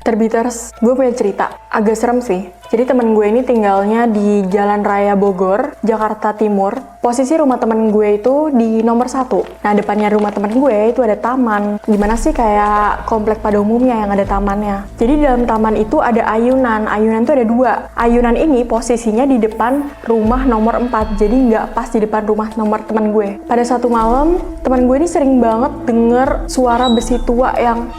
Terbiters, gue punya cerita. Agak serem sih. Jadi temen gue ini tinggalnya di Jalan Raya Bogor, Jakarta Timur. Posisi rumah temen gue itu di nomor 1. Nah, depannya rumah temen gue itu ada taman. Gimana sih kayak komplek pada umumnya yang ada tamannya. Jadi di dalam taman itu ada ayunan. Ayunan itu ada 2. Ayunan ini posisinya di depan rumah nomor 4. Jadi nggak pas di depan rumah nomor temen gue. Pada satu malam, temen gue ini sering banget denger suara besi tua yang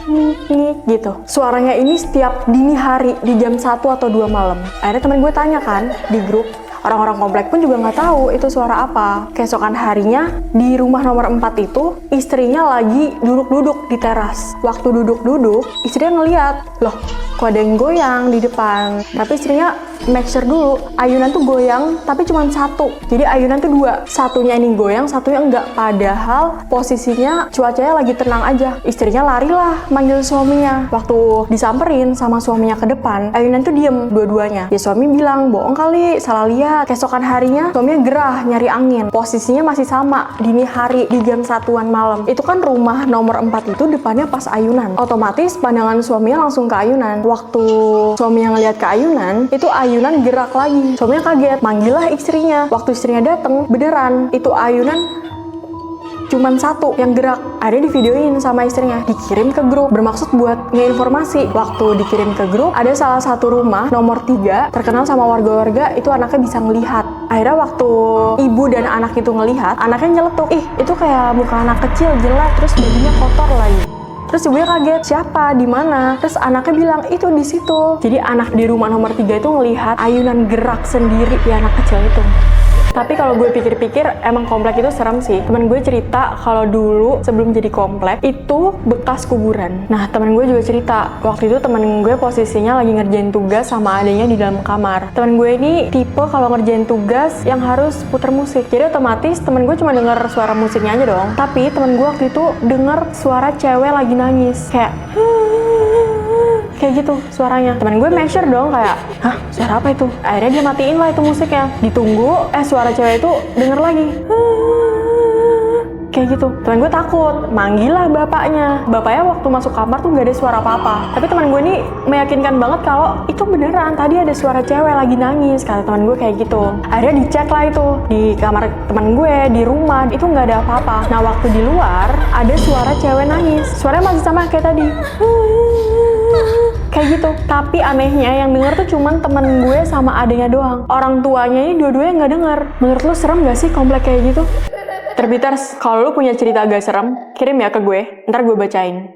ngik gitu. Suaranya ini setiap dini hari di jam 1 atau 2 malam. Akhirnya temen gue tanya kan di grup, orang-orang komplek pun juga nggak tahu itu suara apa. Keesokan harinya di rumah nomor 4 itu istrinya lagi duduk-duduk di teras. Waktu duduk-duduk, istrinya ngeliat, loh kok ada yang goyang di depan. Tapi istrinya make sure dulu, ayunan tuh goyang tapi cuma 1. Jadi ayunan tuh 2. Satunya ini goyang, satunya enggak. Padahal posisinya cuacanya lagi tenang aja. Istrinya larilah manggil suaminya. Waktu disamperin sama suaminya ke depan, ayunan tuh diem dua-duanya. Ya suami bilang, bohong kali, salah lihat. Keesokan harinya suaminya gerah nyari angin. Posisinya masih sama, dini hari di jam 1-an malam. Itu kan rumah nomor 4 itu depannya pas ayunan. Otomatis pandangan suaminya langsung ke ayunan. Waktu suaminya ngeliat ke ayunan, itu ayunan gerak lagi. Suaminya kaget, manggillah istrinya. Waktu istrinya dateng, beneran itu ayunan cuman 1 yang gerak. Akhirnya divideoin sama istrinya, dikirim ke grup, bermaksud buat ngeinformasi. Waktu dikirim ke grup, ada salah satu rumah nomor 3 terkenal sama warga-warga itu anaknya bisa ngelihat. Akhirnya waktu ibu dan anak itu ngelihat, anaknya nyeletuk, ih itu kayak muka anak kecil jelek, terus bajunya kotor lagi. Terus ibunya kaget, siapa, di mana? Terus anaknya bilang, itu di situ. Jadi anak di rumah nomor 3 itu ngelihat ayunan gerak sendiri di anak kecil itu. Tapi kalau gue pikir-pikir, emang komplek itu serem sih. Temen gue cerita kalau dulu sebelum jadi komplek itu bekas kuburan. Nah, temen gue juga cerita waktu itu temen gue posisinya lagi ngerjain tugas sama adanya di dalam kamar. Temen gue ini tipe kalau ngerjain tugas yang harus puter musik. Jadi otomatis temen gue cuma denger suara musiknya aja dong. Tapi temen gue waktu itu denger suara cewek lagi nangis kayak gitu suaranya. Temen gue make sure dong kayak, hah suara apa itu? Akhirnya dia matiin lah itu musiknya. Ditunggu, suara cewek itu denger lagi. Kayak gitu. Temen gue takut, manggil lah bapaknya. Bapaknya waktu masuk kamar tuh gak ada suara apa-apa. Tapi temen gue ini meyakinkan banget kalau itu beneran. Tadi ada suara cewek lagi nangis. Kata temen gue kayak gitu. Akhirnya dicek lah itu di kamar temen gue, di rumah. Itu gak ada apa-apa. Nah waktu di luar ada suara cewek nangis. Suaranya masih sama kayak tadi. Kayak gitu. Tapi anehnya yang denger tuh cuman temen gue sama adenya doang. Orang tuanya ini dua-duanya nggak denger. Menurut lo serem gak sih komplek kayak gitu? Terbiters, kalau lo punya cerita agak serem, kirim ya ke gue. Ntar gue bacain.